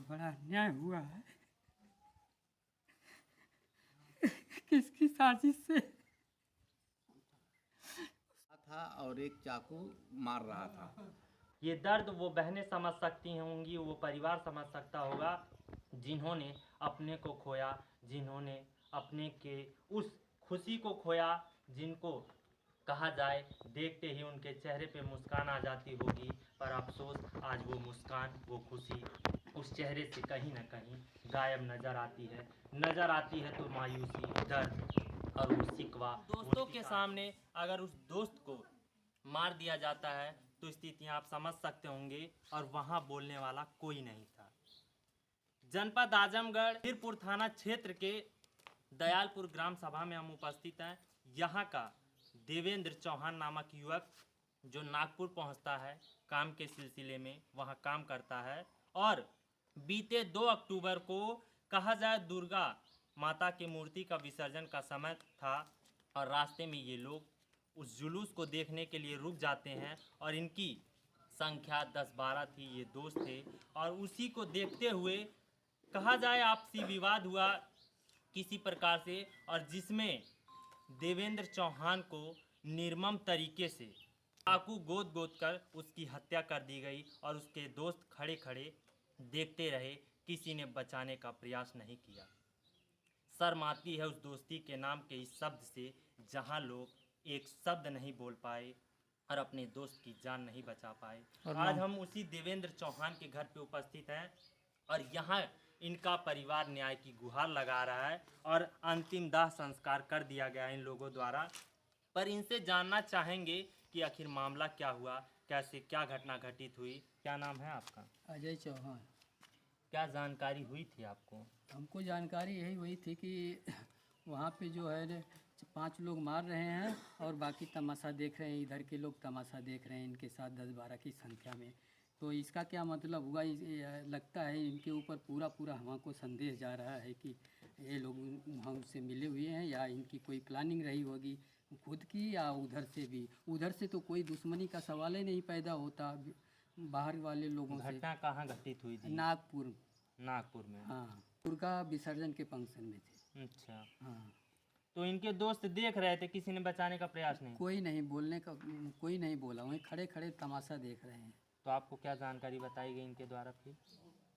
बड़ा अन्याय हुआ है। किसकी साजिश से था और एक चाकू मार रहा था। ये दर्द वो बहनें समझ सकती होंगी, वो परिवार समझ सकता होगा जिन्होंने अपने को खोया, जिन्होंने अपने के उस खुशी को खोया, जिनको कहा जाए देखते ही उनके चेहरे पे मुस्कान आ जाती होगी, पर अफसोस आज वो मुस्कान, वो खुशी उस चेहरे से कहीं ना कहीं गायब नज़र आती है तो मायूसी, दर्द और वो शिकवा। दोस्तों के सामने अगर उस दोस्त को मार दिया जाता है तो स्थितियाँ आप समझ सकते होंगे, और वहाँ बोलने वाला कोई नहीं था। जनपद आजमगढ़ मीरपुर थाना क्षेत्र के दयालपुर ग्राम सभा में हम उपस्थित हैं। यहाँ का देवेंद्र चौहान नामक युवक जो नागपुर पहुँचता है काम के सिलसिले में, वहाँ काम करता है, और बीते 2 अक्टूबर को कहा जाए दुर्गा माता की मूर्ति का विसर्जन का समय था, और रास्ते में ये लोग उस जुलूस को देखने के लिए रुक जाते हैं, और इनकी संख्या 10-12 थी, ये दोस्त थे, और उसी को देखते हुए कहा जाए आपसी विवाद हुआ किसी प्रकार से, और जिसमें देवेंद्र चौहान को निर्मम तरीके से चाकू गोद कर उसकी हत्या कर दी गई, और उसके दोस्त खड़े खड़े देखते रहे, किसी ने बचाने का प्रयास नहीं किया। शर्म आती है उस दोस्ती के नाम के इस शब्द से, जहां लोग एक शब्द नहीं बोल पाए और अपने दोस्त की जान नहीं बचा पाए। आज हम उसी देवेंद्र चौहान के घर पे उपस्थित हैं, और यहाँ इनका परिवार न्याय की गुहार लगा रहा है, और अंतिम दाह संस्कार कर दिया गया इन लोगों द्वारा। पर इनसे जानना चाहेंगे कि आखिर मामला क्या हुआ, कैसे क्या घटना घटित हुई। क्या नाम है आपका? अजय चौहान। क्या जानकारी हुई थी आपको? हमको जानकारी यही हुई थी कि वहाँ पे जो है 5 लोग मार रहे हैं और बाकी तमाशा देख रहे हैं, इधर के लोग तमाशा देख रहे हैं इनके साथ 10-12 की संख्या में। तो इसका क्या मतलब हुआ, लगता है इनके ऊपर पूरा हमको संदेह जा रहा है कि ये लोग वहाँ उनसे मिले हुए हैं, या इनकी कोई प्लानिंग रही होगी खुद की, या उधर से भी। उधर से तो कोई दुश्मनी का सवाल ही नहीं पैदा होता बाहर वाले लोगों से। घटना कहाँ घटित हुई थी? नागपुर में। हाँ, दुर्गा विसर्जन के फंक्शन में थे। अच्छा। हाँ, तो इनके दोस्त देख रहे थे, किसी ने बचाने का प्रयास नहीं? कोई नहीं बोला, वहीं खड़े खड़े तमाशा देख रहे हैं। तो आपको क्या जानकारी बताई गई इनके द्वारा फिर?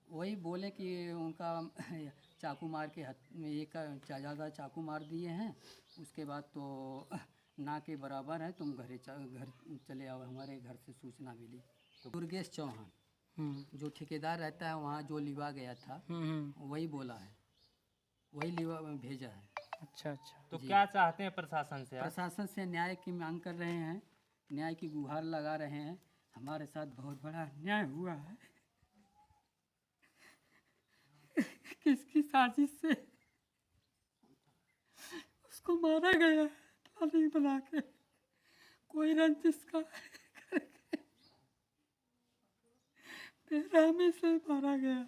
वही बोले कि उनका चाकू मार के एक ज़्यादा चाकू मार दिए हैं, उसके बाद तो ना के बराबर है, तुम घर चले आओ, हमारे घर से सूचना मिली। तो दुर्गेश चौहान जो ठेकेदार रहता है वहाँ, जो लिवा गया था वही बोला है, वही लिवा भेजा है। अच्छा। तो क्या चाहते हैं प्रशासन से? प्रशासन से न्याय की मांग कर रहे हैं, न्याय की गुहार लगा रहे हैं। हमारे साथ बहुत बड़ा अन्याय हुआ है। किसकी साजिश से उसको मारा गया, प्लानिंग बना के, कोई रंजिश का करके बेरहमी से मारा गया।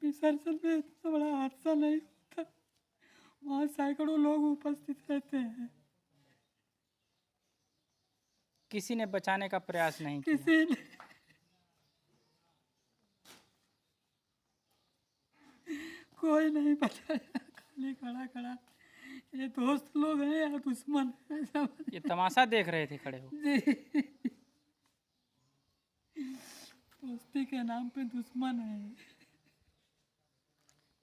विसर्जन में इतना बड़ा हादसा नहीं होता, वहाँ सैकड़ों लोग उपस्थित रहते हैं। किसी ने बचाने का प्रयास नहीं किया। किसी ने कोई नहीं बचाया, खाली खड़ा ये दोस्त लोग हैं या दुश्मन है? ये तमाशा देख रहे थे खड़े हो? दोस्ती के नाम पे दुश्मन है।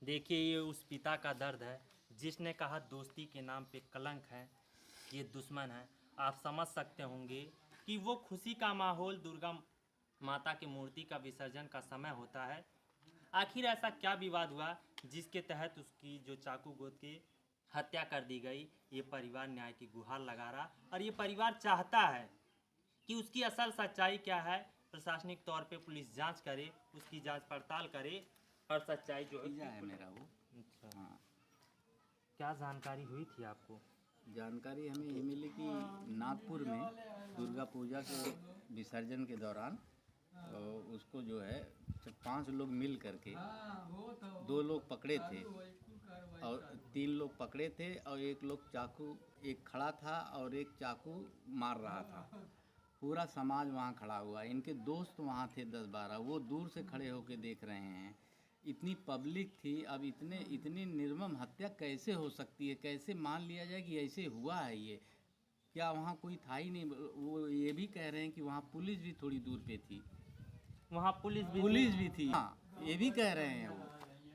देखिए, ये उस पिता का दर्द है जिसने कहा दोस्ती के नाम पे कलंक है, ये दुश्मन है। आप समझ सकते होंगे कि वो खुशी का माहौल, दुर्गा माता की मूर्ति का विसर्जन का समय होता है। आखिर ऐसा क्या विवाद हुआ जिसके तहत उसकी जो चाकू गोद के हत्या कर दी गई? ये परिवार न्याय की गुहार लगा रहा, और ये परिवार चाहता है कि उसकी असल सच्चाई क्या है, प्रशासनिक तौर पे पुलिस जांच करे, उसकी जांच पड़ताल करे, और सच्चाई जो है मेरा वो। अच्छा। हाँ, क्या जानकारी हुई थी आपको? जानकारी हमें ये मिली कि नागपुर में दुर्गा पूजा के विसर्जन के दौरान उसको जो है 5 लोग मिल करके 2 लोग पकड़े थे और 3 लोग पकड़े थे, और एक लोग चाकू, एक खड़ा था और एक चाकू मार रहा था। पूरा समाज वहाँ खड़ा हुआ, इनके दोस्त वहाँ थे 10-12, वो दूर से खड़े होकर देख रहे हैं। इतनी पब्लिक थी, अब इतनी निर्मम हत्या कैसे हो सकती है? कैसे मान लिया जाए कि ऐसे हुआ है ये? क्या वहाँ कोई था ही नहीं? वो ये भी कह रहे हैं कि वहाँ पुलिस भी थोड़ी दूर पे थी। वहाँ पुलिस भी थी, हाँ, ये भी कह रहे हैं वो,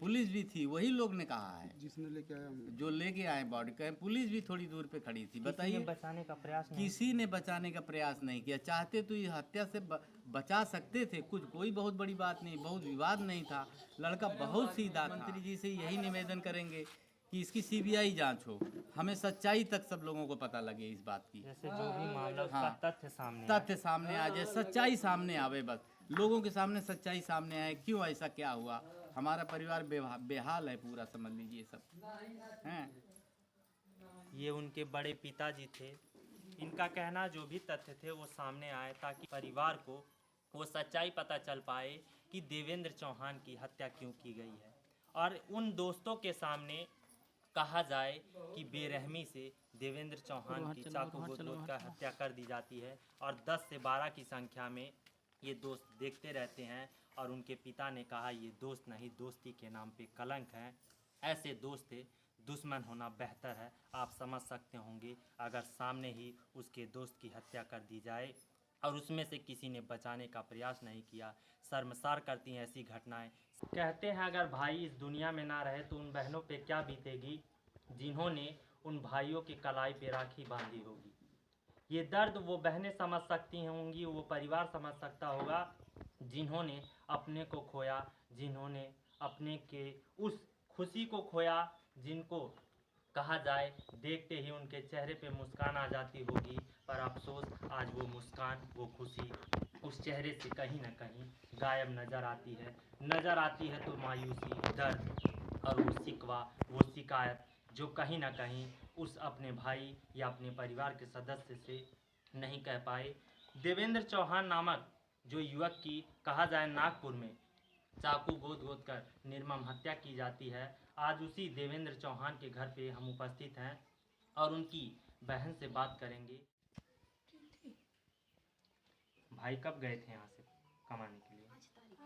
पुलिस भी थी, वही लोग ने कहा है जिसने लेके आया जो लेके आए बॉडी, कहे पुलिस भी थोड़ी दूर पे खड़ी थी। किसी बताइए, ने बचाने का प्रयास नहीं किसी ने बचाने का प्रयास नहीं किया। चाहते तो ये हत्या से बचा सकते थे, कुछ कोई बहुत बड़ी बात नहीं, बहुत विवाद नहीं था, लड़का बहुत सीधा था। मंत्री जी से यही निवेदन करेंगे कि इसकी सीबीआई जांच हो, हमें सच्चाई तक सब लोगों को पता लगे इस बात की। जैसे जो भी मामला उसका हाँ, तथ्य सामने आ जाए, सच्चाई सामने आवे, बस लोगों के सामने सच्चाई सामने आए, क्यों ऐसा क्या हुआ। हमारा परिवार बेहाल है पूरा, समझ लीजिए सब हैं। ये उनके बड़े पिताजी थे। इनका कहना जो भी तथ्य थे वो सामने आए ताकि परिवार को वो सच्चाई पता चल पाए कि देवेंद्र चौहान की हत्या क्यों की गई है, और उन दोस्तों के सामने कहा जाए कि बेरहमी से देवेंद्र चौहान की चाकू गोद कर हत्या कर दी जाती है, और 10 से 12 की संख्या में ये दोस्त देखते रहते हैं। और उनके पिता ने कहा ये दोस्त नहीं, दोस्ती के नाम पे कलंक है, ऐसे दोस्त से दुश्मन होना बेहतर है। आप समझ सकते होंगे अगर सामने ही उसके दोस्त की हत्या कर दी जाए और उसमें से किसी ने बचाने का प्रयास नहीं किया। शर्मसार करती हैं ऐसी घटनाएं। कहते हैं अगर भाई इस दुनिया में ना रहे तो उन बहनों पे क्या बीतेगी जिन्होंने उन भाइयों की कलाई पे राखी बांधी होगी। ये दर्द वो बहनें समझ सकती होंगी, वो परिवार समझ सकता होगा जिन्होंने अपने को खोया, जिन्होंने अपने के उस खुशी को खोया, जिनको कहा जाए देखते ही उनके चेहरे पे मुस्कान आ जाती होगी, पर अफसोस आज वो मुस्कान, वो खुशी उस चेहरे से कहीं ना कहीं गायब नज़र आती है तो मायूसी, दर्द और वो शिकवा, वो शिकायत जो कहीं ना कहीं उस अपने भाई या अपने परिवार के सदस्य से नहीं कह पाए। देवेंद्र चौहान नामक जो युवक की कहा जाए नागपुर में चाकू गोद कर निर्मम हत्या की जाती है, आज उसी देवेंद्र चौहान के घर पे हम उपस्थित हैं और उनकी बहन से बात करेंगे। भाई कब गए थे यहाँ से कमाने के लिए? 5 तारीख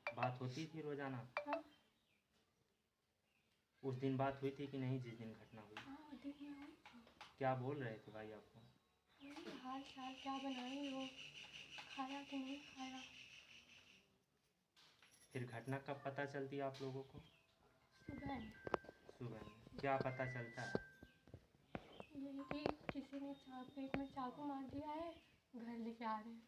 को। बात होती थी रोजाना? हाँ। उस दिन बात हुई थी कि नहीं जिस दिन घटना हुई? हाँ, अधिक में हुई थी। क्या बोल रहे थे भाई आपको? हाल चाल क्या बनाई हो, खाया कि नहीं खाया। फिर घटना कब पता चलती है आप लोगों को? सुबह में। क्या पता चलता है? ये कि किसी ने पेट में चाकू मार दिया है, घर लेके आ रहे हैं।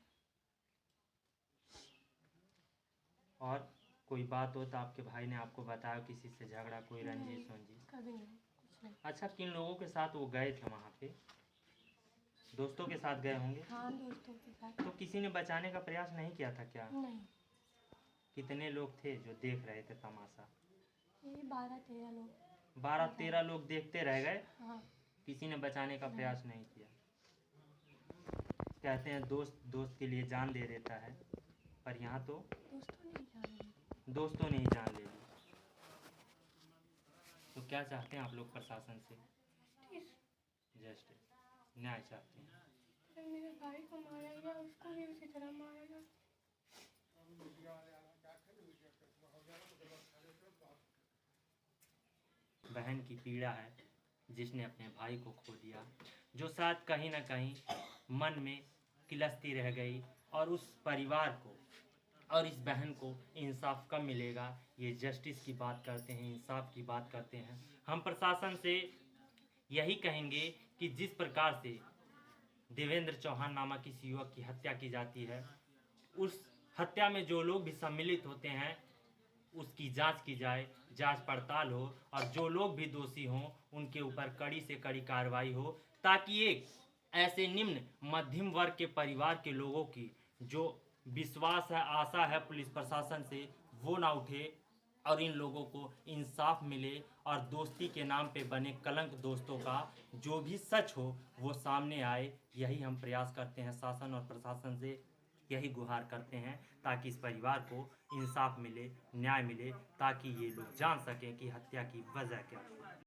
और कोई बात हो तो आपके भाई ने आपको बताया किसी से झगड़ा, कोई रंजिश वंजिश? कभी नहीं, कुछ नहीं। अच्छा, किन लोगों के साथ वो गए थे वहाँ पे? दोस्तों के साथ गए होंगे? हाँ, दोस्तों के साथ। तो किसी ने बचाने का प्रयास नहीं किया था क्या? नहीं। कितने लोग थे जो देख रहे थे तमाशा? ये 12-13 लोग। 12-13 लोग देखते रह गए, हाँ। किसी ने बचाने का प्रयास नहीं किया। कहते हैं दोस्त के लिए जान दे देता है, पर यहाँ तो दोस्तों ने ही जान ले ली। तो क्या चाहते हैं आप लोग प्रशासन से? जस्टिस, न्याय चाहते हैं। मेरे भाई को मारा गया, उसको भी उसी तरह मारा गया। बहन की पीड़ा है जिसने अपने भाई को खो दिया, जो शायद कहीं ना कहीं मन में किलसती रह गई, और उस परिवार को और इस बहन को इंसाफ कब मिलेगा? ये जस्टिस की बात करते हैं, इंसाफ की बात करते हैं। हम प्रशासन से यही कहेंगे कि जिस प्रकार से देवेंद्र चौहान नामक इस युवक की हत्या की जाती है, उस हत्या में जो लोग भी सम्मिलित होते हैं उसकी जांच की जाए, जांच पड़ताल हो, और जो लोग भी दोषी हों उनके ऊपर कड़ी से कड़ी कार्रवाई हो, ताकि एक ऐसे निम्न मध्यम वर्ग के परिवार के लोगों की जो विश्वास है, आशा है पुलिस प्रशासन से, वो ना उठे और इन लोगों को इंसाफ मिले, और दोस्ती के नाम पे बने कलंक दोस्तों का जो भी सच हो वो सामने आए। यही हम प्रयास करते हैं, शासन और प्रशासन से यही गुहार करते हैं, ताकि इस परिवार को इंसाफ मिले, न्याय मिले, ताकि ये लोग जान सकें कि हत्या की वजह क्या है।